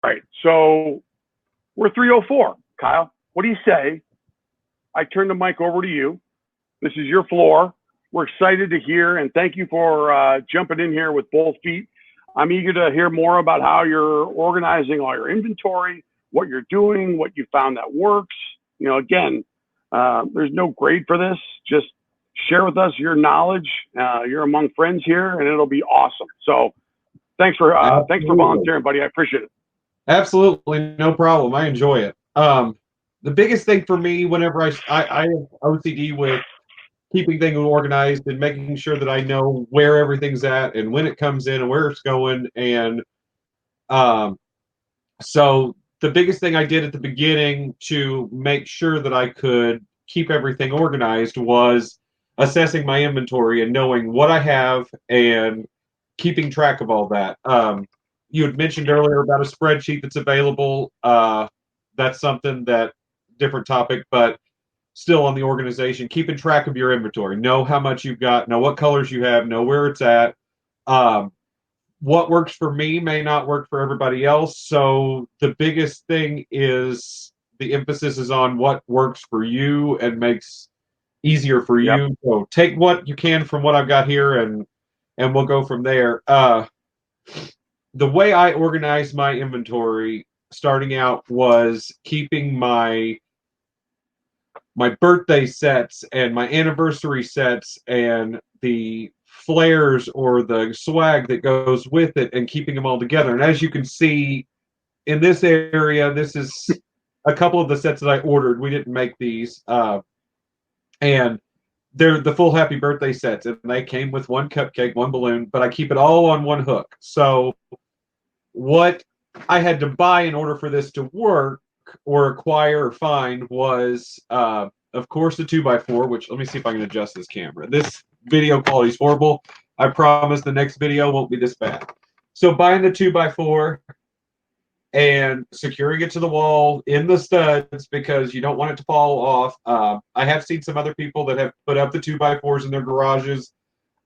right. So we're 304. Kyle, what do you say? I turn the mic over to you. This is your floor. We're excited to hear, and thank you for jumping in here with both feet. I'm eager to hear more about how you're organizing all your inventory, what you're doing, what you found that works. You know, again, there's no grade for this. Just share with us your knowledge. You're among friends here, and it'll be awesome. So thanks for volunteering, buddy. I appreciate it. Absolutely, no problem. I enjoy it. The biggest thing for me whenever I have OCD with keeping things organized and making sure that I know where everything's at and when it comes in and where it's going. And so the biggest thing I did at the beginning to make sure that I could keep everything organized was assessing my inventory and knowing what I have and keeping track of all that. You had mentioned earlier about a spreadsheet that's available. That's something that different topic, but still on the organization, keeping track of your inventory, know how much you've got, know what colors you have, know where it's at. What works for me may not work for everybody else. So the biggest thing is the emphasis is on what works for you and makes easier for you. Yep. So take what you can from what I've got here and we'll go from there. The way I organized my inventory starting out was keeping my birthday sets and my anniversary sets and the flares or the swag that goes with it and keeping them all together. And as you can see in this area, this is a couple of the sets that I ordered. We didn't make these. And they're the full happy birthday sets. And they came with one cupcake, one balloon, but I keep it all on one hook. So what I had to buy in order for this to work or acquire or find was, of course, the 2x4, which let me see if I can adjust this camera. This video quality is horrible. I promise the next video won't be this bad. So buying the 2x4 and securing it to the wall in the studs because you don't want it to fall off. I have seen some other people that have put up the 2x4s in their garages.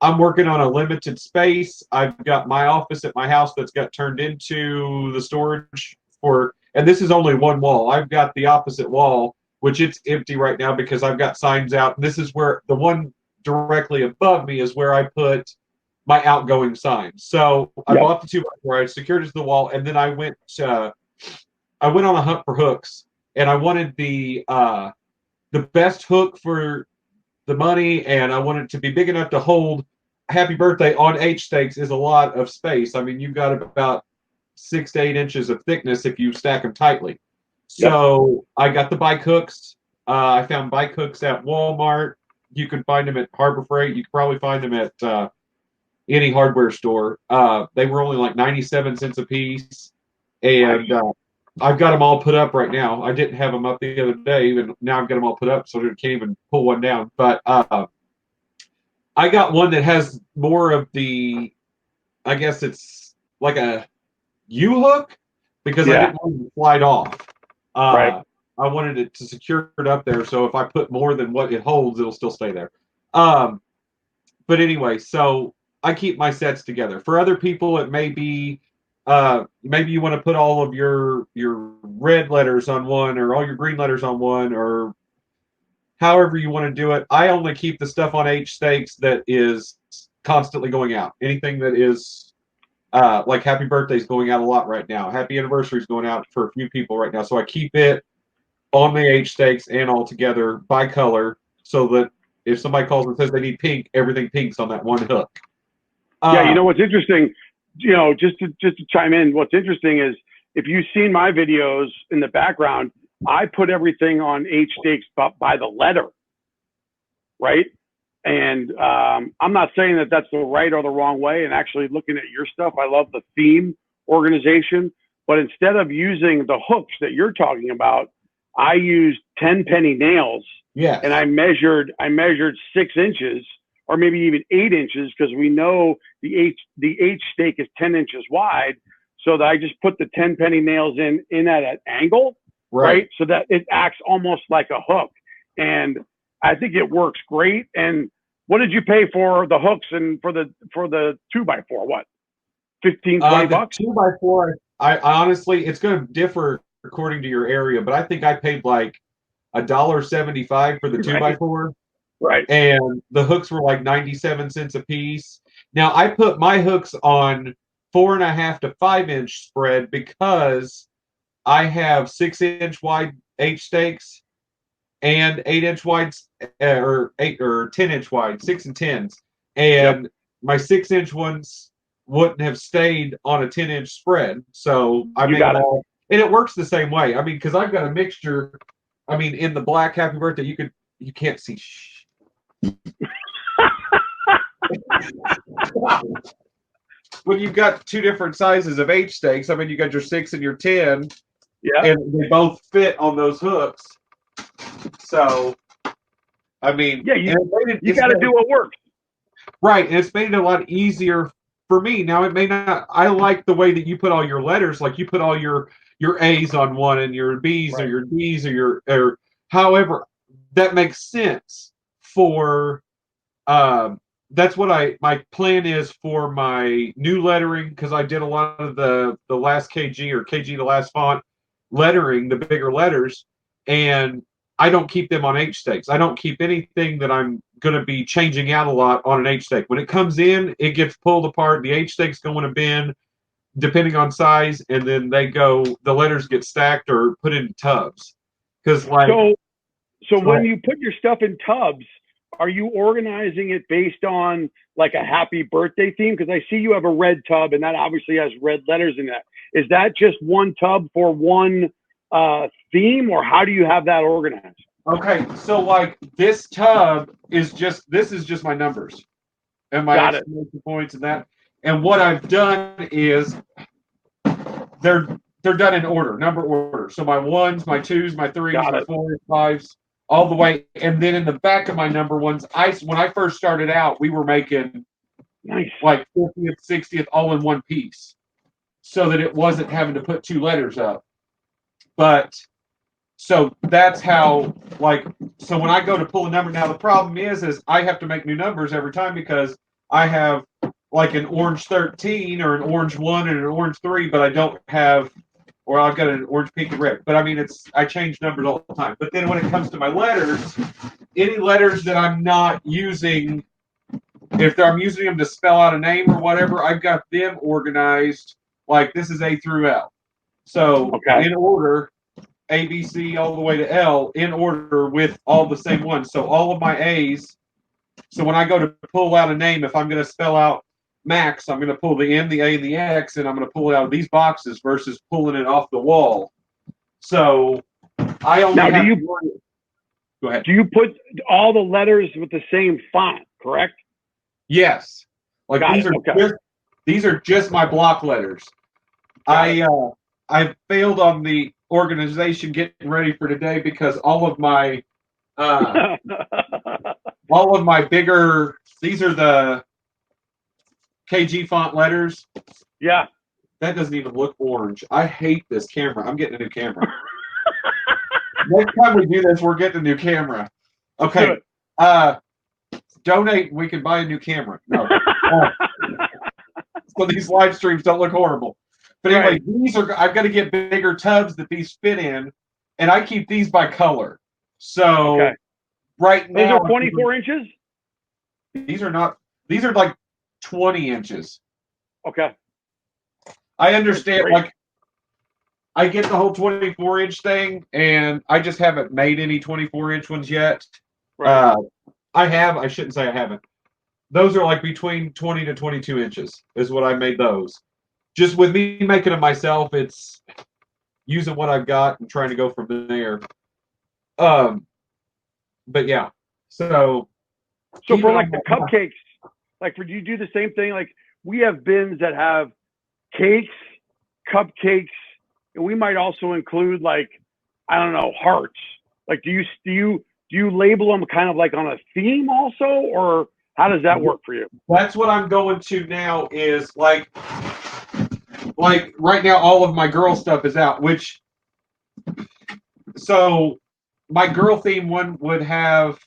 I'm working on a limited space. I've got my office at my house that's got turned into the storage for, and this is only one wall. I've got the opposite wall, which it's empty right now because I've got signs out. And this is where the one directly above me is where I put my outgoing signs. So I bought the 2x4, I secured it to the wall, and then I went on a hunt for hooks, and I wanted the best hook for the money, and I want it to be big enough to hold happy birthday on H stakes is a lot of space. I mean, you've got about 6 to 8 inches of thickness if you stack them tightly. So I got the bike hooks. I found bike hooks at Walmart. You can find them at Harbor Freight. You can probably find them at any hardware store. They were only like 97 cents a piece. And I've got them all put up right now. I didn't have them up the other day, and now I've got them all put up, so I can't even pull one down. But I got one that has more of the, I guess it's like a U-hook, because I didn't want it to slide off. I wanted it to secure it up there, so if I put more than what it holds, it'll still stay there. But anyway, so I keep my sets together. For other people, it may be maybe you want to put all of your red letters on one or all your green letters on one, or however you want to do it. I only keep the stuff on H stakes that is constantly going out. Anything that is like happy birthday is going out a lot right now. Happy anniversary is going out for a few people right now. So I keep it on the H stakes and all together by color, so that if somebody calls and says they need pink, everything pink's on that one hook. Yeah, you know what's interesting? You know, just to chime in, what's interesting is if you've seen my videos in the background, I put everything on H stakes by the letter, right? And I'm not saying that that's the right or the wrong way. And actually looking at your stuff, I love the theme organization. But instead of using the hooks that you're talking about, I used 10 penny nails. Yeah. And I measured 6 inches, or maybe even 8 inches, because we know the H stake is 10 inches wide. So that I just put the 10 penny nails in at an angle, right? So that it acts almost like a hook. And I think it works great. And what did you pay for the hooks and for the 2x4? What, 15, 20 bucks? 2x4, I honestly, it's going to differ according to your area, but I think I paid like $1.75 for the 2x4, Right. and the hooks were like 97 cents a piece. Now I put my hooks on 4.5 to 5 inch spread because I have 6 inch wide H stakes and 8 inch wides, or 10 inch wide, 6 and 10s, and my 6 inch ones wouldn't have stayed on a 10 inch spread. So I You made got them it. all, and it works the same way. I mean, because I've got a mixture. I mean, in the black happy birthday, you can't see. When you've got two different sizes of H stakes, I mean, you got your 6 and your 10, Yeah. and they both fit on those hooks. So, I mean, Yeah, you got to do what works. Right, and it's made it a lot easier for me. Now, it may not. I like the way that you put all your letters, like you put all your A's on one, and your B's or Right. your D's or however that makes sense for. That's what my plan is for my new lettering, because I did a lot of the last KG or KG the last font lettering, the bigger letters, and I don't keep them on H stakes. I don't keep anything that I'm going to be changing out a lot on an H stake. When it comes in, it gets pulled apart. The H stakes go in a bin, depending on size, and then the letters get stacked or put in tubs. Because so when you put your stuff in tubs, are you organizing it based on like a happy birthday theme? Because I see you have a red tub, and that obviously has red letters in that. Is that just one tub for one theme, or how do you have that organized? Okay, so like this tub is just my numbers and my exclamation points and that. And what I've done is they're done in order, number order. So my ones, my twos, my threes, my fours, fives, all the way. And then in the back of my number ones, when I first started out, we were making like 50th, 60th all in one piece, so that it wasn't having to put two letters up. But so that's how, so when I go to pull a number, now the problem is I have to make new numbers every time, because I have like an orange 13 or an orange 1 and an orange 3, but I don't have, or I've got an orange, pink, and red. But I mean, I change numbers all the time. But then when it comes to my letters, any letters that I'm not using, if I'm using them to spell out a name or whatever, I've got them organized like this is A through L. So in order, A, B, C, all the way to L, in order with all the same ones. So all of my A's. So when I go to pull out a name, if I'm going to spell out Max, I'm going to pull the M, the A, and the X, and I'm going to pull it out of these boxes versus pulling it off the wall. So I only now, go ahead. Do you put all the letters with the same font, correct? Yes. Like these are just my block letters. I failed on the organization getting ready for today, because all of my bigger, these are the KG font letters. Yeah. That doesn't even look orange. I hate this camera. I'm getting a new camera. Next time we do this, we're getting a new camera. Okay. Donate, we can buy a new camera. No. So these live streams don't look horrible. But anyway, I've got to get bigger tubs that these fit in, and I keep these by color. So right now, those are 24 inches? These are like 20 inches. Okay. I understand, like, I get the whole 24-inch thing, and I just haven't made any 24-inch ones yet. Right. I shouldn't say I haven't. Those are like between 20 to 22 inches is what I made those. Just with me making them myself, it's using what I've got and trying to go from there. But yeah, so for like the cupcakes, like do you do the same thing? Like we have bins that have cakes, cupcakes, and we might also include like, I don't know, hearts. Like do you label them kind of like on a theme also, or how does that work for you? That's what I'm going to now, is like right now all of my girl stuff is out, so my girl theme one would have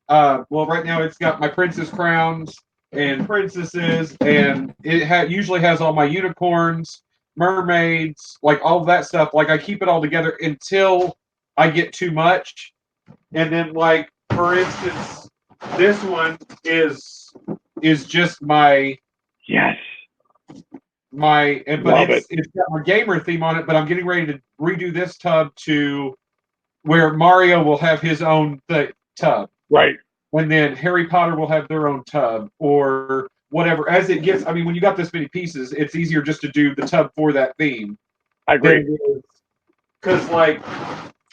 right now it's got my princess crowns and princesses, and it usually has all my unicorns mermaids, like all of that stuff. Like I keep it all together until I get too much. And then like, for instance, this one is just my Yes. but Love it's got my gamer theme on it, but I'm getting ready to redo this tub to where Mario will have his own tub. Right. And then Harry Potter will have their own tub or whatever. As it gets, I mean, when you got this many pieces, it's easier just to do the tub for that theme. I agree. Because like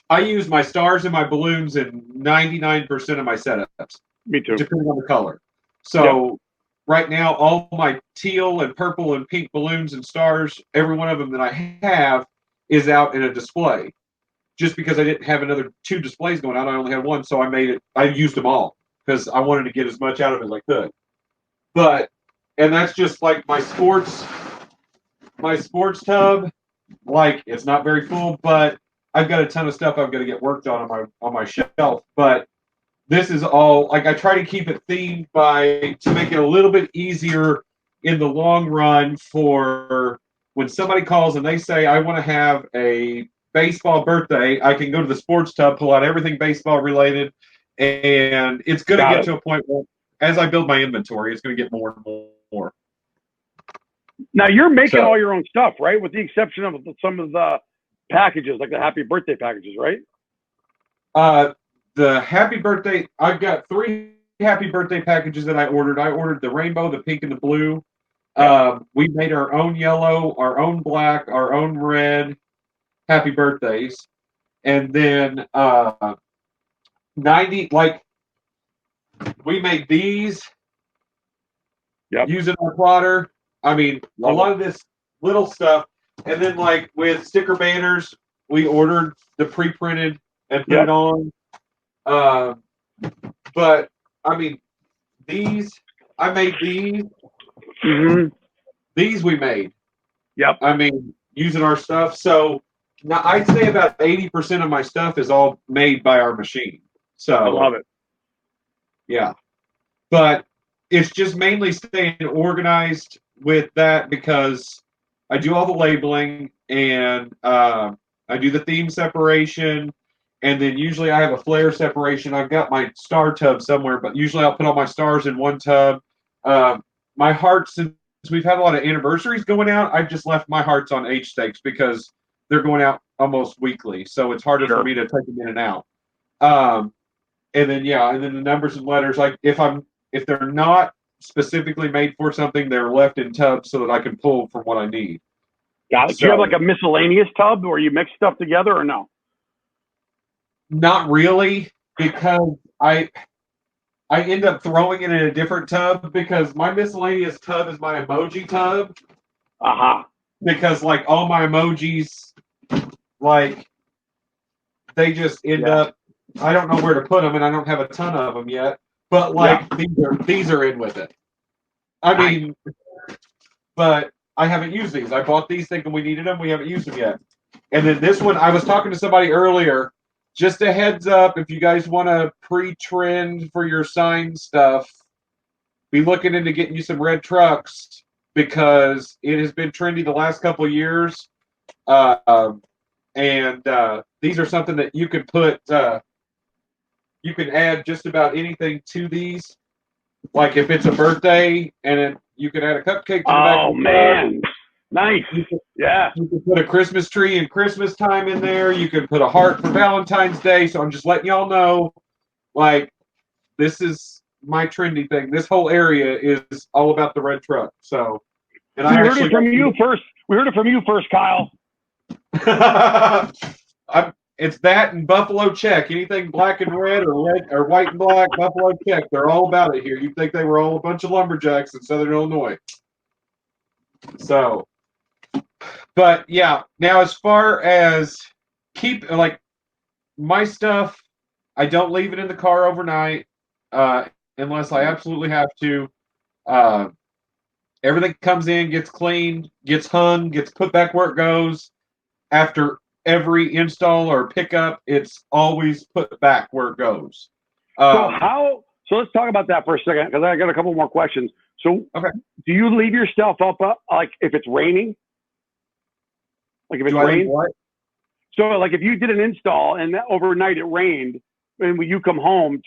I use my stars and my balloons in 99% of my setups. Me too. Depending on the color. So right now, all my teal and purple and pink balloons and stars, every one of them that I have is out in a display. Just because I didn't have another 2 displays going out, I only had 1, so I used them all because I wanted to get as much out of it as I could. And that's just like my sports tub. Like it's not very full, but I've got a ton of stuff I've got to get worked on my shelf. But this is all like I try to keep it themed to make it a little bit easier in the long run for when somebody calls and they say I want to have a baseball birthday. I can go to the sports tub, pull out everything baseball related, and it's going to get to a point where as I build my inventory, it's going to get more and more. Now you're making all your own stuff, right? With the exception of some of the packages, like the happy birthday packages, right? The happy birthday, I've got 3 happy birthday packages that I ordered. I ordered the rainbow, the pink, and the blue. We made our own yellow, our own black, our own red happy birthdays. And then 90, like we made these using our plotter. I mean, a lot of this little stuff. And then like with sticker banners, we ordered the pre-printed and put it on. But I mean, I made these. Mm-hmm. These we made. Yep. I mean, using our stuff. So now I'd say about 80% of my stuff is all made by our machine. So I love it. Yeah. But it's just mainly staying organized with that because I do all the labeling and I do the theme separation. And then usually I have a flare separation. I've got my star tub somewhere, but usually I'll put all my stars in one tub. My hearts, since we've had a lot of anniversaries going out, I've just left my hearts on H stakes because they're going out almost weekly. So it's harder for me to take them in and out. And then the numbers and letters, like if they're not specifically made for something, they're left in tubs so that I can pull from what I need. Got it. Do you have like a miscellaneous tub where you mix stuff together or no? Not really, because I end up throwing it in a different tub because my miscellaneous tub is my emoji tub. Because like all my emojis, like they just end up. I don't know where to put them, and I don't have a ton of them yet. But like these are in with it. I mean, but I haven't used these. I bought these thinking we needed them. We haven't used them yet. And then this one, I was talking to somebody earlier. Just a heads up, if you guys want to pre-trend for your sign stuff, be looking into getting you some red trucks because it has been trendy the last couple of years. These are something that you can put, you can add just about anything to these. Like if it's a birthday and you can add a cupcake to the back. Oh, man. Nice. You can put a Christmas tree and Christmas time in there. You can put a heart for Valentine's Day. So I'm just letting y'all know, like, this is my trendy thing. This whole area is all about the red truck. So, and we heard it from you first. We heard it from you first, Kyle. It's that and Buffalo Check. Anything black and red or white and black, Buffalo Check. They're all about it here. You'd think they were all a bunch of lumberjacks in Southern Illinois. So, but yeah, now as far as like my stuff, I don't leave it in the car overnight unless I absolutely have to. Everything comes in, gets cleaned, gets hung, gets put back where it goes. After every install or pickup, it's always put back where it goes. So let's talk about that for a second because I got a couple more questions. So do you leave your stuff up like if it's raining? Like if it's Do I leave rained? what? So like if you did an install and overnight it rained, and when you come home,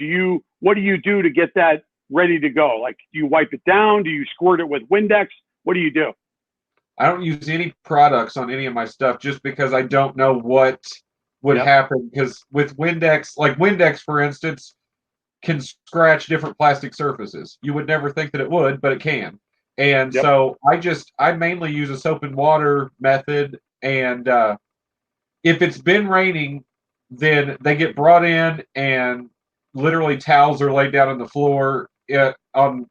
what do you do to get that ready to go? Like, do you wipe it down? Do you squirt it with Windex? What do you do? I don't use any products on any of my stuff just because I don't know what would Yep. happen. Because with Windex, like Windex, for instance, can scratch different plastic surfaces. You would never think that it would, but it can. And Yep. so I mainly use a soap and water method. And if it's been raining, then they get brought in and literally towels are laid down on the floor on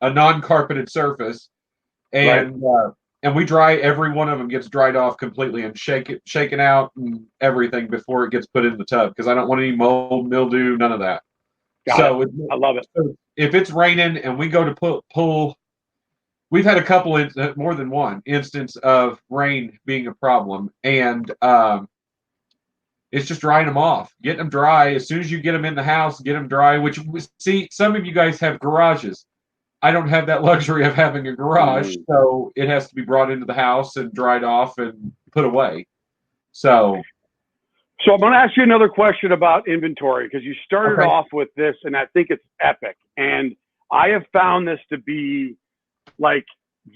a non-carpeted surface, Right. and we dry every one of them gets dried off completely and shaken out and everything before it gets put in the tub because I don't want any mold, mildew, none of that. Got it. I love it. So if it's raining and we go to pull, we've had a couple, more than one instance of rain being a problem, and it's just drying them off, getting them dry. As soon as you get them in the house, get them dry. Which, see, some of you guys have garages. I don't have that luxury of having a garage, so it has to be brought into the house and dried off and put away. So I'm going to ask you another question about inventory because you started Okay. off with this, and I think it's epic. And I have found this to be like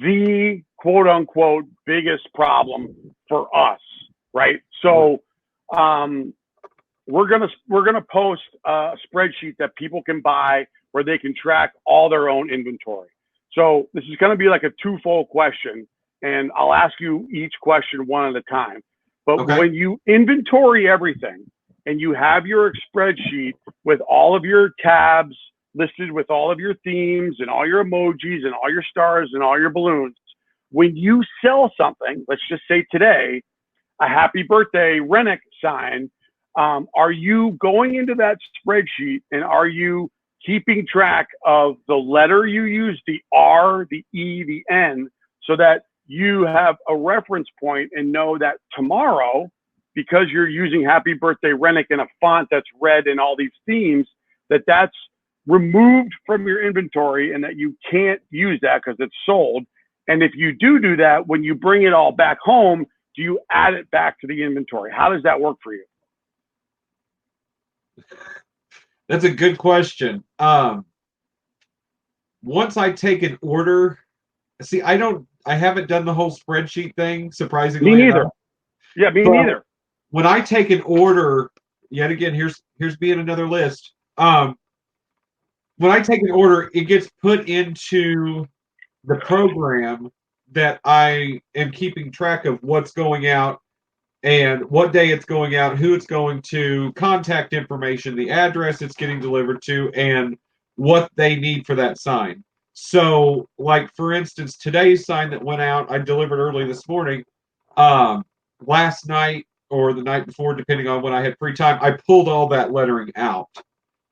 the quote unquote biggest problem for us, right? So we're gonna post a spreadsheet that people can buy where they can track all their own inventory. So this is going to be like a twofold question, and I'll ask you each question one at a time. But Okay. when you inventory everything and you have your spreadsheet with all of your tabs listed with all of your themes and all your emojis and all your stars and all your balloons, when you sell something, let's just say today, a happy birthday Renick sign, are you going into that spreadsheet and are you keeping track of the letter you use, the R, the E, the N, so that you have a reference point and know that tomorrow, because you're using happy birthday Renick in a font that's red and all these themes, that's removed from your inventory and that you can't use that because it's sold. And if you do that, when you bring it all back home, do you add it back to the inventory? How does that work for you? That's a good question. Once I take an order, see, I haven't done the whole spreadsheet thing, surprisingly Me neither. enough. Yeah, me But neither. when I take an order, yet again, here's being another list. When I take an order, it gets put into the program that I am keeping track of what's going out and what day it's going out, who it's going to, contact information, the address it's getting delivered to, and what they need for that sign. So, like for instance, today's sign that went out, I delivered early this morning. Last night or the night before, depending on when I had free time, I pulled all that lettering out.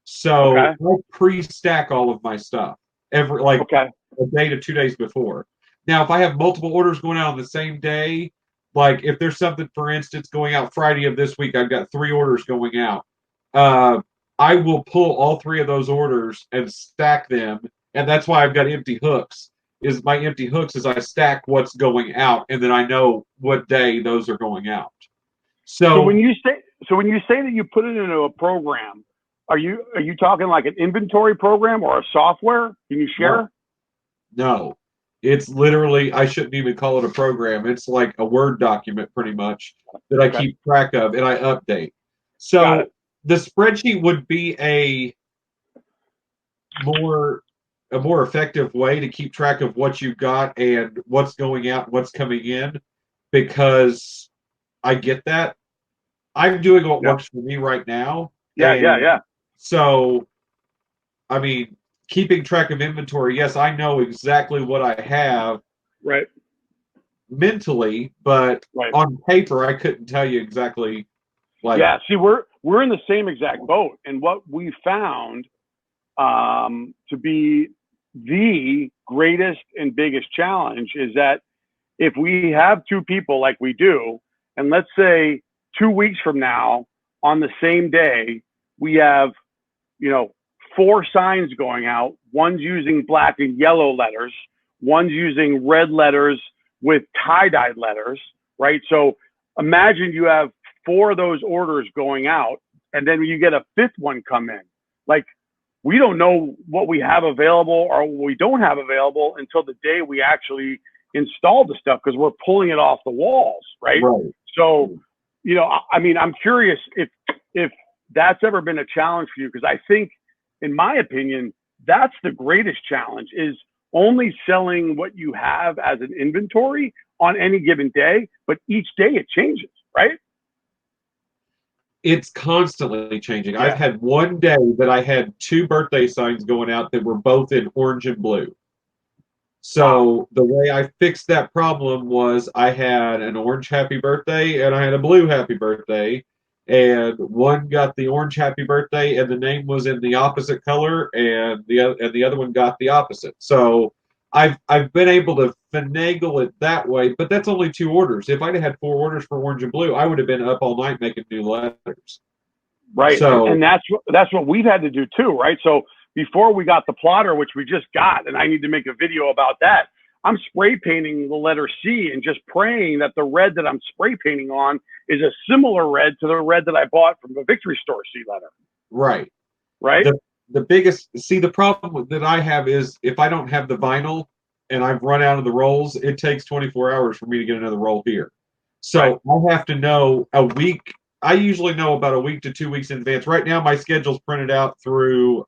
So Okay. I pre-stack all of my stuff Okay. a day to 2 days before. Now, if I have multiple orders going out on the same day, like if there's something, for instance, going out Friday of this week, I've got 3 orders going out. I will pull all 3 of those orders and stack them, and that's why I've got empty hooks. Is my empty hooks is I stack what's going out, and then I know what day those are going out. So when you say that you put it into a program, are you talking like an inventory program or a software? Can you share? No. It's literally, I shouldn't even call it a program. It's like a Word document pretty much that I keep track of and I update. So the spreadsheet would be a more effective way to keep track of what you've got and what's going out, what's coming in, because I get that. I'm doing what works for me right now. Yeah. So, I mean, keeping track of inventory, yes, I know exactly what I have Right. mentally, but on paper, I couldn't tell you exactly. See, we're in the same exact boat, and what we found to be the greatest and biggest challenge is that if we have 2 people like we do, and let's say 2 weeks from now on the same day we have 4 signs going out. One's using black and yellow letters. One's using red letters with tie-dyed letters, right? So imagine you have 4 of those orders going out, and then you get a 5th one come in. Like, we don't know what we have available or what we don't have available until the day we actually install the stuff, because we're pulling it off the walls, right? So, you know, I mean, I'm curious if that's ever been a challenge for you, because I think, in my opinion, that's the greatest challenge, is only selling what you have as an inventory on any given day, but each day it changes, right? It's constantly changing. Yeah. I've had one day that I had 2 birthday signs going out that were both in orange and blue. So the way I fixed that problem was I had an orange happy birthday and I had a blue happy birthday, and one got the orange happy birthday and the name was in the opposite color, and the other one got the opposite. So I've been able to finagle it that way, but that's only 2 orders. If I'd have had 4 orders for orange and blue, I would have been up all night making new letters. Right. So, and that's what we've had to do too, right? So before we got the plotter, which we just got, and I need to make a video about that, I'm spray painting the letter C and just praying that the red that I'm spray painting on is a similar red to the red that I bought from the Victory Store C letter. right. Right. The biggest, see, the problem that I have is if I don't have the vinyl and I've run out of the rolls, it takes 24 hours for me to get another roll here. So I have to know a week. I usually know about a week to 2 weeks in advance. Right now, my schedule's printed out through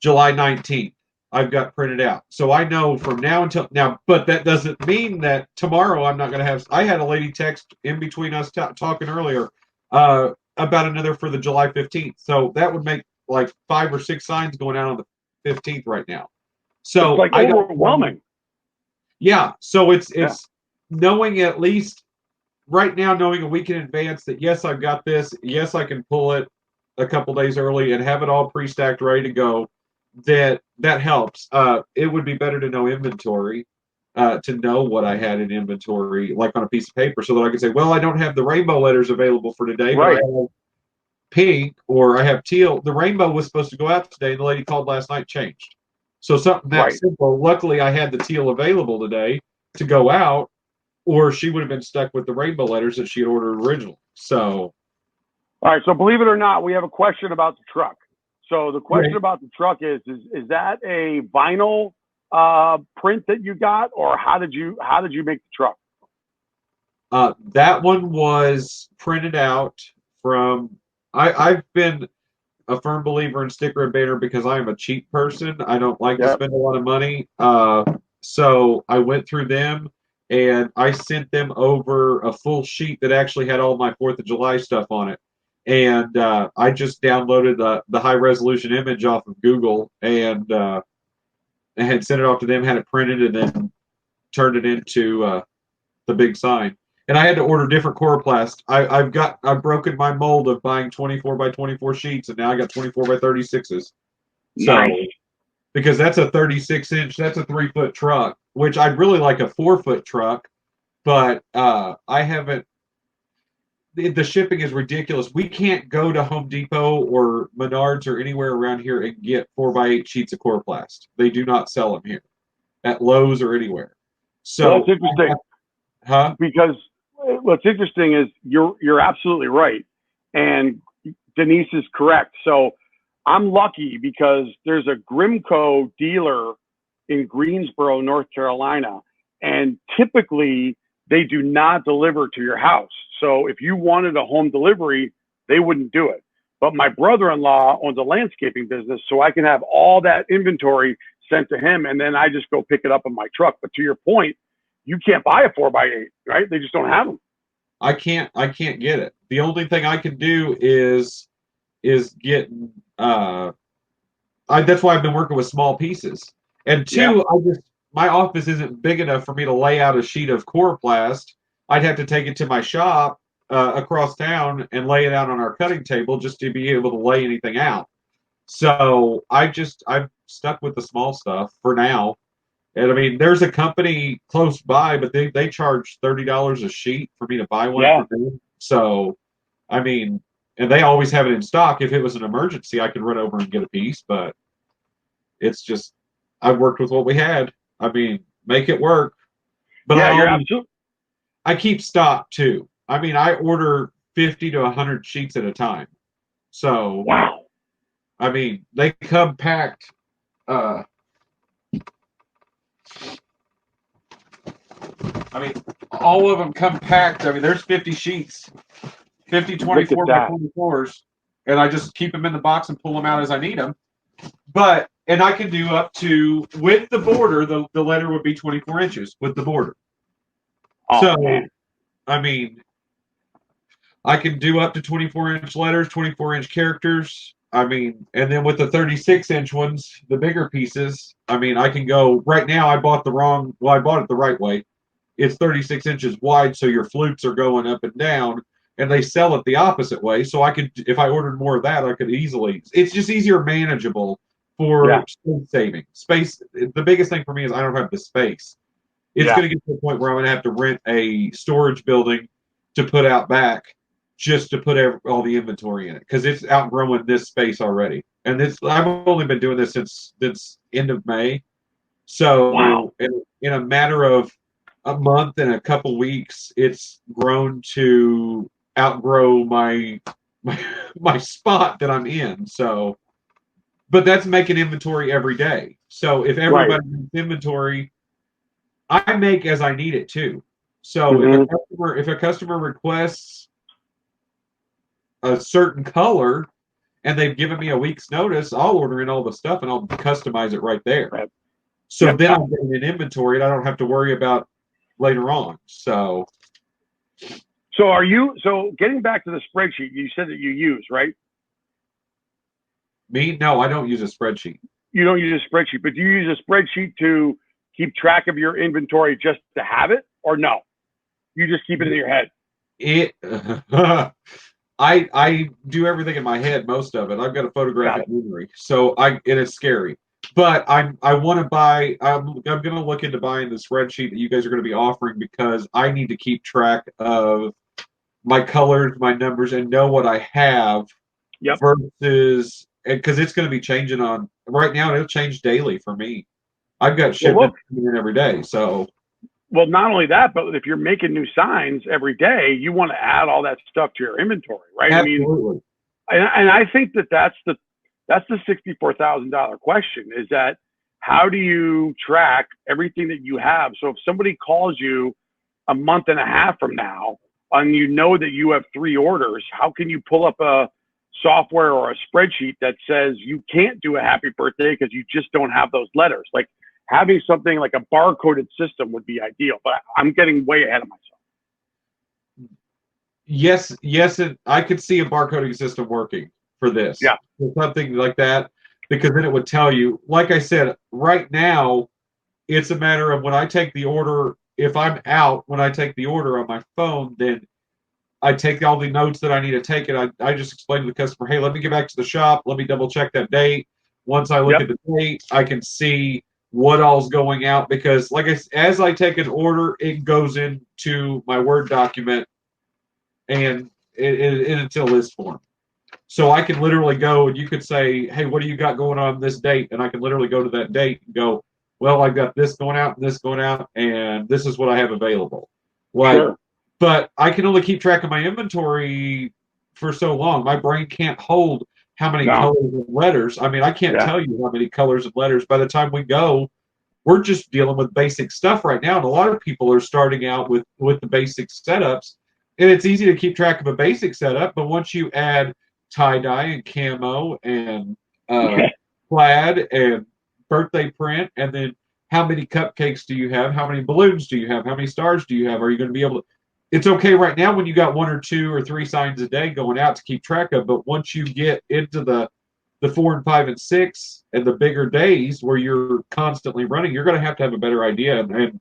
July 19th. I've got printed out. So I know from now until now, but that doesn't mean that tomorrow I'm not going to have. I had a lady text in between us talking earlier about another for the July 15th. So that would make like 5 or 6 signs going out on the 15th right now. So it's like overwhelming. Yeah. So it's knowing at least right now, knowing a week in advance that yes, I've got this. Yes, I can pull it a couple days early and have it all pre-stacked, ready to go. That helps. It would be better to know inventory, to know what I had in inventory, like on a piece of paper, so that I could say, well, I don't have the rainbow letters available for today, but I have pink or I have teal. The rainbow was supposed to go out today, and the lady called last night, changed. So something that simple. Luckily, I had the teal available today to go out, or she would have been stuck with the rainbow letters that she had ordered originally. So, all right. So believe it or not, we have a question about the truck. So the question about the truck is that a vinyl print that you got, or how did you make the truck? That one was printed out from. I've been a firm believer in sticker and banner because I am a cheap person. I don't like to spend a lot of money. So I went through them and I sent them over a full sheet that actually had all my 4th of July stuff on it. And I just downloaded the high resolution image off of Google and had sent it off to them, had it printed, and then turned it into the big sign. And I had to order different coroplast. I've broken my mold of buying 24 by 24 sheets, and now I got 24 by 36s. So, because that's a 36-inch, that's a 3-foot truck, which I'd really like a 4-foot truck, but I haven't. The shipping is ridiculous. We can't go to Home Depot or Menards or anywhere around here and get 4x8 sheets of coroplast. They do not sell them here at Lowe's or anywhere. So that's interesting. Because what's interesting is you're absolutely right, and Denise is correct. So I'm lucky because there's a Grimco dealer in Greensboro, North Carolina, and typically they do not deliver to your house. So if you wanted a home delivery, they wouldn't do it. But my brother-in-law owns a landscaping business, so I can have all that inventory sent to him, and then I just go pick it up in my truck. But to your point, you can't buy a 4x8, right? They just don't have them. I can't get it. The only thing I can do is get that's why I've been working with small pieces. And 2, my office isn't big enough for me to lay out a sheet of coroplast. I'd have to take it to my shop across town and lay it out on our cutting table just to be able to lay anything out. So I've stuck with the small stuff for now. And I mean, there's a company close by, but they charge $30 a sheet for me to buy one for them. So, I mean, and they always have it in stock. If it was an emergency, I could run over and get a piece, but it's just, I've worked with what we had. I mean, make it work. But I keep stock too. I mean, I order 50 to 100 sheets at a time. So, Wow. I mean, they come packed. I mean, all of them come packed. I mean, there's 50 sheets, 50 Look at 24 by that. 24s, and I just keep them in the box and pull them out as I need them. But, and I can do up to, with the border, the letter would be 24 inches with the border. Oh, So, man. I mean, I can do up to 24-inch letters, 24-inch characters. I mean, and then with the 36-inch ones, the bigger pieces, I mean, I can go, right now I bought I bought it the right way. It's 36 inches wide, so your flutes are going up and down, and they sell it the opposite way. So I could, if I ordered more of that, I could easily, it's just easier manageable Yeah. for space saving. Space, the biggest thing for me is I don't have the space. It's Yeah. going to get to the point where I'm going to have to rent a storage building to put out back just to put all the inventory in it because it's outgrowing this space already. And I've only been doing this since end of May. Wow. So in a matter of a month and a couple weeks, it's grown to outgrow my spot that I'm in. So, but that's making inventory every day. So if Right. everybody makes inventory, I make as I need it too. So Mm-hmm. if a customer requests a certain color and they've given me a week's notice, I'll order in all the stuff and I'll customize it right there. Right. So Yep. then I'm getting an inventory and I don't have to worry about later on. So getting back to the spreadsheet you said that you use, right? no, I don't use a spreadsheet. You don't use a spreadsheet, but do you use a spreadsheet to keep track of your inventory just to have it, or no? You just keep it in your head. I do everything in my head, most of it. I've got a photographic memory, so and it's scary. But I want to buy. I'm going to look into buying the spreadsheet that you guys are going to be offering because I need to keep track of my colors, my numbers, and know what I have. Yep. Versus, because it's going to be changing on right now. It'll change daily for me. I've got shipments coming in every day, so. Well, not only that, but if you're making new signs every day, you want to add all that stuff to your inventory, right? Absolutely. I mean, and I think that's the $64,000 question: is that how do you track everything that you have? So if somebody calls you a month and a half from now and you know that you have 3 orders, how can you pull up a software or a spreadsheet that says you can't do a happy birthday because you just don't have those letters? Like, having something like a barcoded system would be ideal, but I'm getting way ahead of myself. Yes, I could see a barcoding system working for this. Yeah. Something like that, because then it would tell you, like I said, right now, it's a matter of when I take the order, if I'm out, when I take the order on my phone, then I take all the notes that I need to take it. I just explain to the customer, hey, let me get back to the shop. Let me double check that date. Once I look at the date, I can see what all's going out because as I take an order, it goes into my Word document and it's in a list form. So I can literally go and you could say, hey, what do you got going on this date? And I can literally go to that date and go, well, I've got this going out and this going out, and this is what I have available. Sure. But I can only keep track of my inventory for so long. My brain can't hold how many colors and letters. I mean, I can't tell you how many colors and letters. By the time we go, we're just dealing with basic stuff right now. And a lot of people are starting out with the basic setups. And it's easy to keep track of a basic setup. But once you add tie-dye and camo and plaid and birthday print, and then how many cupcakes do you have? How many balloons do you have? How many stars do you have? Are you going to be able to? It's okay right now when you got 1 or 2 or 3 signs a day going out to keep track of. But once you get into the 4 and 5 and 6 and the bigger days where you're constantly running, you're going to have a better idea. And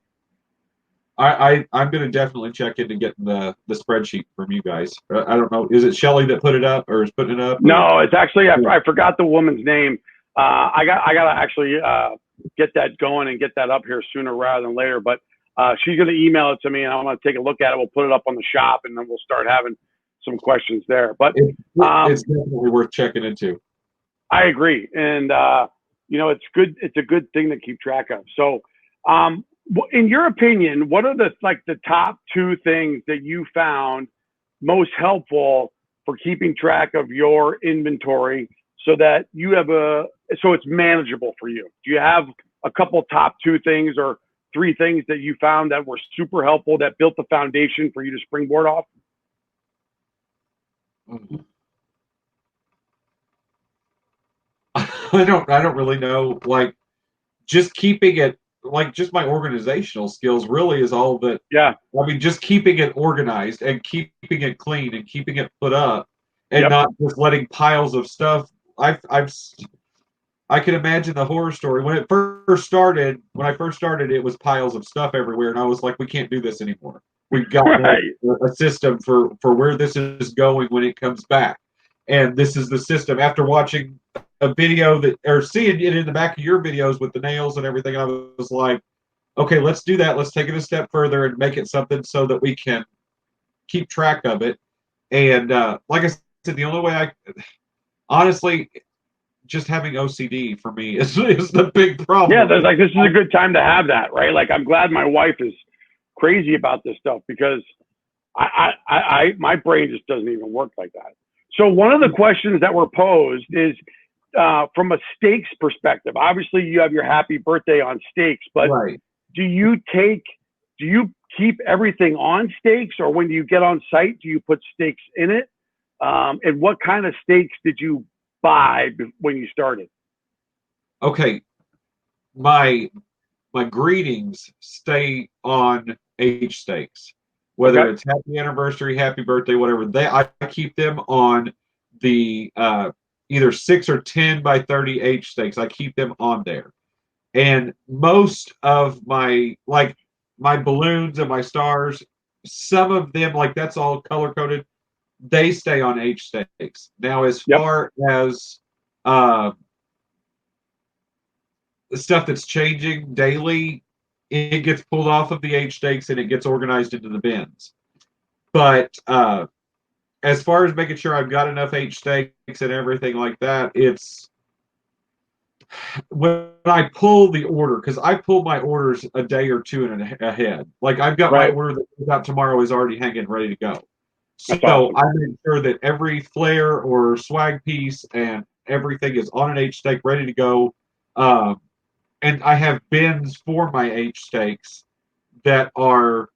I'm going to definitely check into getting the spreadsheet from you guys. I don't know. Is it Shelly that put it up or is putting it up? No, it's actually, I forgot the woman's name. I got to actually get that going and get that up here sooner rather than later. But she's going to email it to me and I'm going to take a look at it. We'll put it up on the shop and then we'll start having some questions there. But it's definitely worth checking into. I agree. And, it's good. It's a good thing to keep track of. So In your opinion, what are the top two things that you found most helpful for keeping track of your inventory so that so it's manageable for you? Do you have a couple top two things or three things that you found that were super helpful that built the foundation for you to springboard off? I don't really know. Like, just keeping it, like, just my organizational skills really is all that. Yeah. I mean, just keeping it organized and keeping it clean and keeping it put up, and Yep. not just letting piles of stuff. I can imagine the horror story when it first started. When I first started, it was piles of stuff everywhere, and I was like, we can't do this anymore. We've got Right. a system for where this is going when it comes back, and this is the system. After watching a video that, or seeing it in the back of your videos with the nails and everything, I was like, okay, let's do that. Let's take it a step further and make it something so that we can keep track of it. And like I said, the only way honestly, just having OCD for me is the big problem. Yeah, this is a good time to have that, right? Like, I'm glad my wife is crazy about this stuff because my brain just doesn't even work like that. So one of the questions that were posed is from a steaks perspective. Obviously, you have your happy birthday on steaks, but right. Do you keep everything on steaks, or when you get on site, do you put steaks in it? And what kind of steaks did you buy when you started? Okay, my greetings stay on H steaks, whether Okay. it's happy anniversary, happy birthday, whatever. I keep them on the either 6 or 10 by 30 H steaks. I keep them on there, and most of my balloons and my stars, some of them, like, that's all color coded. They stay on H steaks. Now, as Yep. far as the stuff that's changing daily, it gets pulled off of the H stakes and it gets organized into the bins. But as far as making sure I've got enough H stakes and everything like that, it's when I pull the order, because I pull my orders a day or two ahead. Like, I've got my Right. order that goes out tomorrow is already hanging ready to go. That's So awesome. I make sure that every flare or swag piece and everything is on an H stake ready to go. And I have bins for my H stakes that are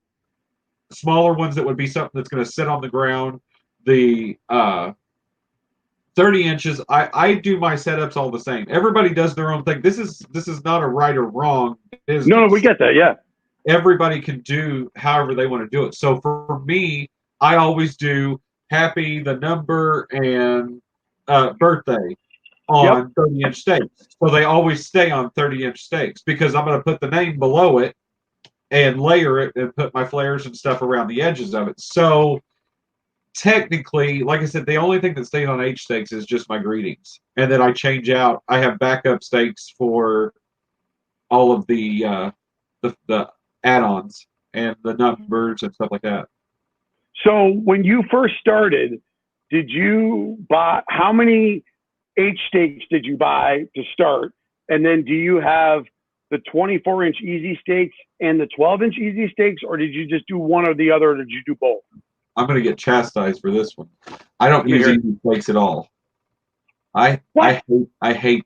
smaller ones that would be something that's going to sit on the ground. The 30 inches, I do my setups all the same. Everybody does their own thing. This is not a right or wrong business. No, we get that. Yeah. Everybody can do however they want to do it. So for me, I always do happy, the number, and birthday on 30-inch stakes. So they always stay on 30-inch stakes because I'm going to put the name below it and layer it and put my flares and stuff around the edges of it. So technically, like I said, the only thing that stays on H stakes is just my greetings. And then I change out, I have backup stakes for all of the add-ons and the numbers and stuff like that. So when you first started, did you buy, how many H stakes did you buy to start? And then do you have the 24-inch easy stakes and the 12-inch easy stakes, or did you just do one or the other, or did you do both? I'm going to get chastised for this one. I don't use hear it. easy stakes at all. I hate them. I hate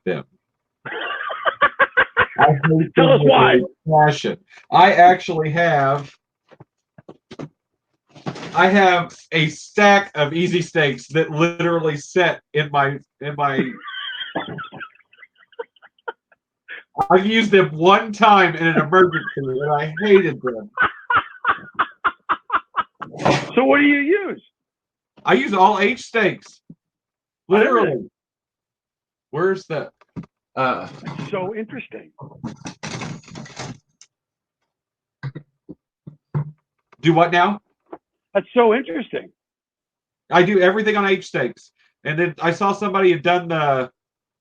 Tell them us with why. a passion. I actually have a stack of easy stakes that literally set in my I've used them one time in an emergency and I hated them. So what do you use? I use all H stakes. Literally. Where's the so interesting. Do what now? That's so interesting. I do everything on H stakes. And then I saw somebody had done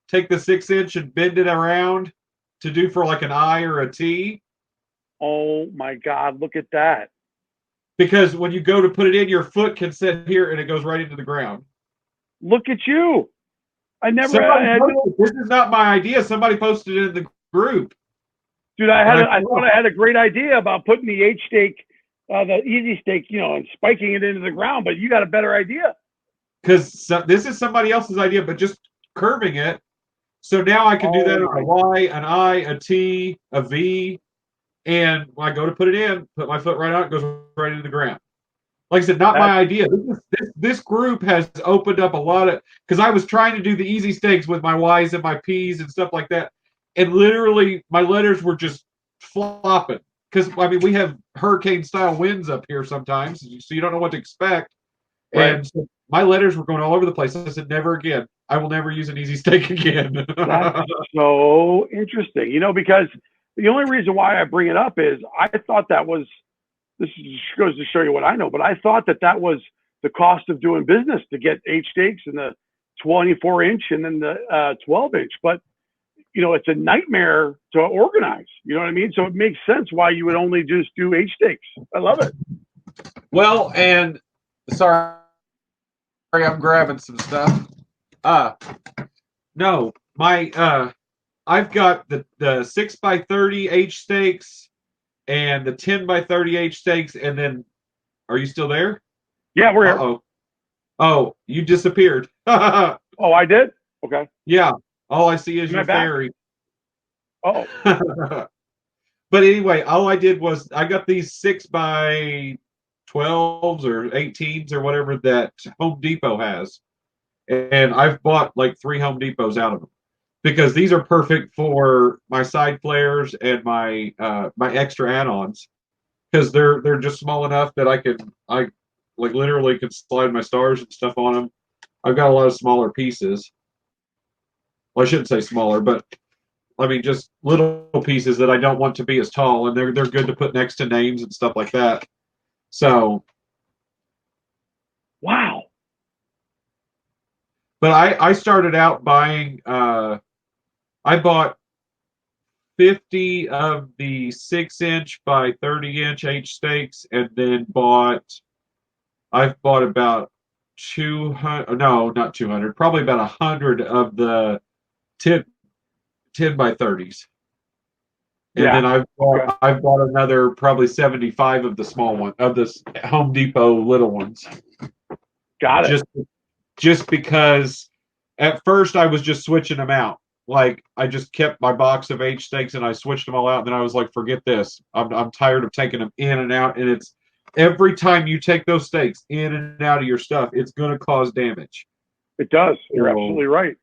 take the 6-inch and bend it around to do for like an I or a T. Oh my God, look at that. Because when you go to put it in, your foot can sit here and it goes right into the ground. Look at you. I never This is not my idea. Somebody posted it in the group. Dude, I thought I had a great idea about putting the H stake, the easy stake, you know, and spiking it into the ground, but you got a better idea. Because this is somebody else's idea, but just curving it. So now I can do that on a Y, an I, a T, a V, and when I go to put it in, put my foot right on it, goes right into the ground. Like I said, not my idea. This group has opened up a lot of, because I was trying to do the easy stakes with my Y's and my P's and stuff like that, and literally my letters were just flopping. Because I mean, we have hurricane style winds up here sometimes, so you don't know what to expect. Right. And so my letters were going all over the place. I said, never again. I will never use an easy stake again. That's so interesting, you know, because the only reason why I bring it up is I thought that was, this goes to show you what I know, but I thought that was the cost of doing business to get H stakes and the 24-inch and then the 12-inch. But, you know, it's a nightmare to organize. You know what I mean? So it makes sense why you would only just do H stakes. I love it. Well, and sorry, I'm grabbing some stuff. No, my I've got the 6x30 H stakes and the 10x30 H stakes, and then are you still there? Yeah, we're here. Oh, you disappeared. Oh, I did? Okay. Yeah. All I see is your fairy. Oh. But anyway, all I did was I got these 6x12s or 18s or whatever that Home Depot has. And I've bought like 3 Home Depots out of them because these are perfect for my side flares and my my extra add-ons because they're just small enough that I like literally could slide my stars and stuff on them. I've got a lot of smaller pieces. Well, I shouldn't say smaller, but I mean just little pieces that I don't want to be as tall, and they're good to put next to names and stuff like that. So, wow. But I started out buying. I bought 50 of the 6-inch by 30-inch H stakes, and then I've bought about 200. No, not 200. Probably about 100 of the 10 by 30s. And then I've bought another probably 75 of the small one of the Home Depot little ones. Got it. Just because at first I was just switching them out. Like I just kept my box of H stakes and I switched them all out. And then I was like, forget this. I'm tired of taking them in and out. And it's every time you take those stakes in and out of your stuff, it's going to cause damage. It does. You're absolutely right.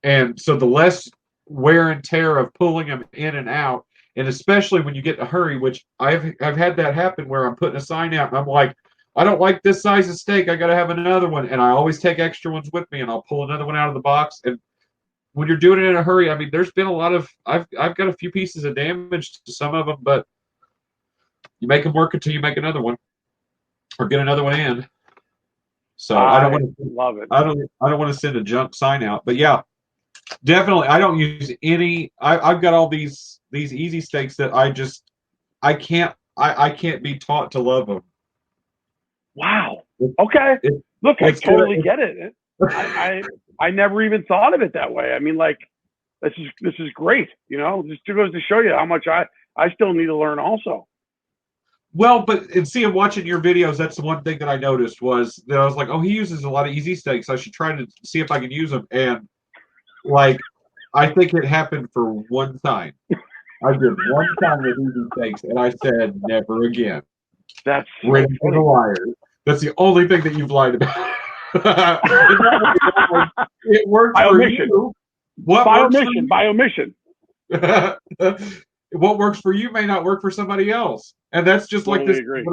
And so the less wear and tear of pulling them in and out, and especially when you get in a hurry, which I've had that happen where I'm putting a sign out and I'm like, I don't like this size of stake. I got to have another one. And I always take extra ones with me and I'll pull another one out of the box. And when you're doing it in a hurry, I mean, there's been a lot of, I've got a few pieces of damage to some of them, but you make them work until you make another one or get another one in. So I don't want to love it. I don't want to send a junk sign out, but yeah, definitely. I don't use any, I've got all these easy stakes that I can't be taught to love them. Wow. Okay. Look, I totally get it. I never even thought of it that way. I mean, like, this is great. You know, just goes to show you how much I still need to learn also. Well, but in watching your videos, that's the one thing that I noticed was that I was like, oh, he uses a lot of easy stakes. I should try to see if I can use them. And like, I think it happened for one time. I did one time with easy stakes, and I said never again. That's Renick is a liar. That's the only thing that you've lied about. It works for you. By omission. What works for you may not work for somebody else, and that's just totally like this. Agree.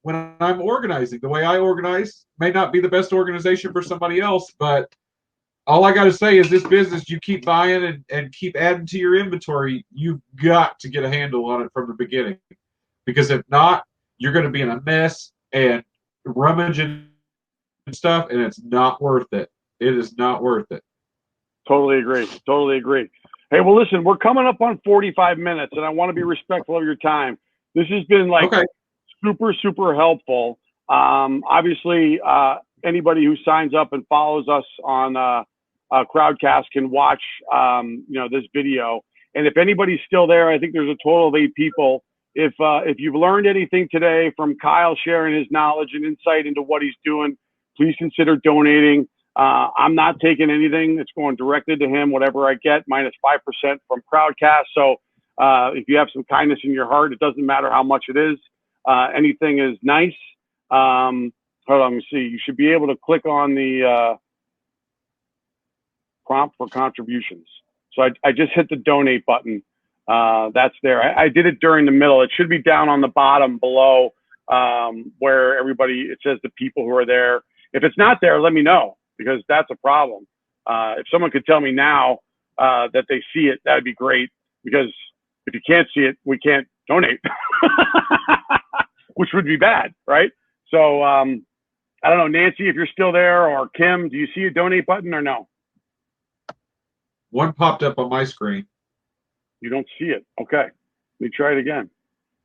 When I'm organizing, the way I organize may not be the best organization for somebody else, but all I got to say is this business, you keep buying and keep adding to your inventory, you've got to get a handle on it from the beginning, because if not, you're going to be in a mess and rummaging and stuff, and it's not worth it. It is not worth it. Totally agree. Hey, well, listen, we're coming up on 45 minutes, and I want to be respectful of your time. This has been like super, super helpful. Obviously, anybody who signs up and follows us on Crowdcast can watch, this video. And if anybody's still there, I think there's a total of 8 people. If you've learned anything today from Kyle sharing his knowledge and insight into what he's doing, please consider donating. I'm not taking anything. It's going directly to him, whatever I get, minus 5% from Crowdcast. So if you have some kindness in your heart, it doesn't matter how much it is. Anything is nice. Hold on, let me see. You should be able to click on the prompt for contributions. So I just hit the donate button. That's there. I did it during the middle. It should be down on the bottom below where everybody, it says the people who are there. If it's not there, let me know, because that's a problem. If someone could tell me now that they see it, that'd be great, because if you can't see it, we can't donate, which would be bad, right? So I don't know, Nancy, if you're still there, or Kim, do you see a donate button or no? One popped up on my screen. You don't see it. Okay. Let me try it again.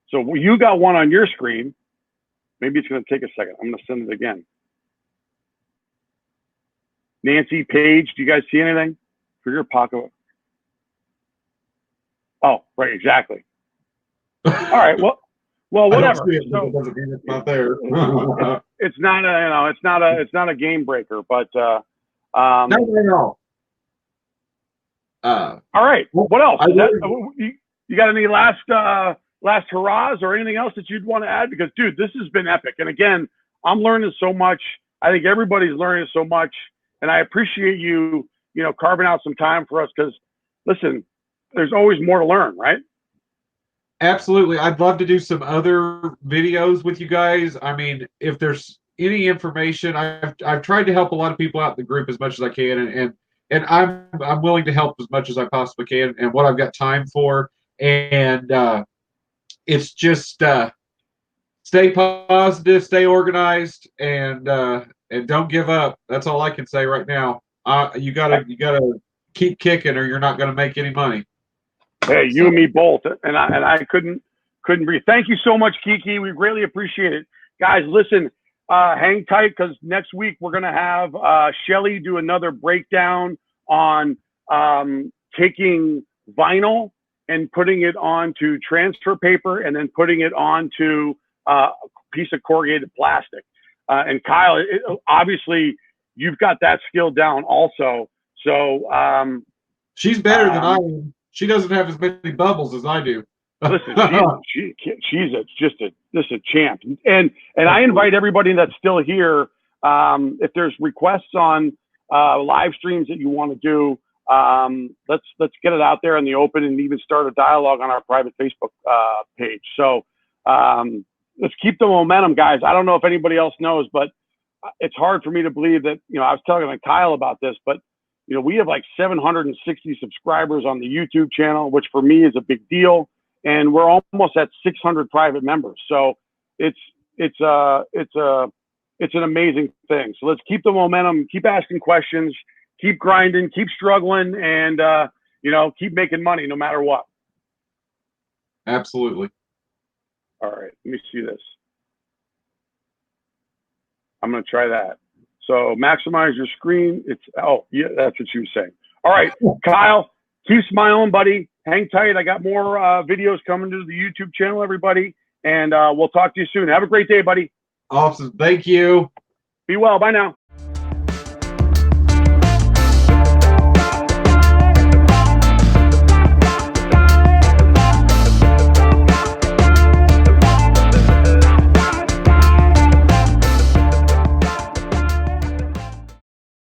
So you got one on your screen. Maybe it's going to take a second. I'm going to send it again. Nancy, Paige, do you guys see anything for your pocket? Oh, right, exactly. All right. Well, whatever. So, doesn't mean it's not there. It's not a, you know, it's not a game breaker, but no. All right. What else? You got any last hurrahs or anything else that you'd want to add? Because, dude, this has been epic. And again, I'm learning so much. I think everybody's learning so much, and I appreciate you carving out some time for us. Because, listen, there's always more to learn, right? Absolutely. I'd love to do some other videos with you guys. I mean, if there's any information, I've tried to help a lot of people out in the group as much as I can, and I'm willing to help as much as I possibly can, and what I've got time for. And it's just stay positive, stay organized, and don't give up. That's all I can say right now. You gotta keep kicking, or you're not gonna make any money. Hey, you and me both. And I couldn't breathe. Thank you so much, Kiki. We greatly appreciate it. Guys, listen, hang tight, because next week we're going to have Shelly do another breakdown on taking vinyl and putting it onto transfer paper, and then putting it onto a piece of corrugated plastic. And Kyle, obviously, you've got that skill down also. So she's better than I am. She doesn't have as many bubbles as I do. Listen, she's just a champ. And I invite everybody that's still here, if there's requests on live streams that you want to do, let's get it out there in the open, and even start a dialogue on our private Facebook page. So let's keep the momentum, guys. I don't know if anybody else knows, but it's hard for me to believe that, I was talking to Kyle about this, but we have like 760 subscribers on the YouTube channel, which for me is a big deal. And we're almost at 600 private members. So it's an amazing thing. So let's keep the momentum, keep asking questions, keep grinding, keep struggling, and, keep making money no matter what. Absolutely. All right. Let me see this. I'm going to try that. So maximize your screen. Yeah, that's what you were saying. All right, Kyle, keep smiling, buddy. Hang tight. I got more videos coming to the YouTube channel, everybody. And we'll talk to you soon. Have a great day, buddy. Awesome. Thank you. Be well. Bye now.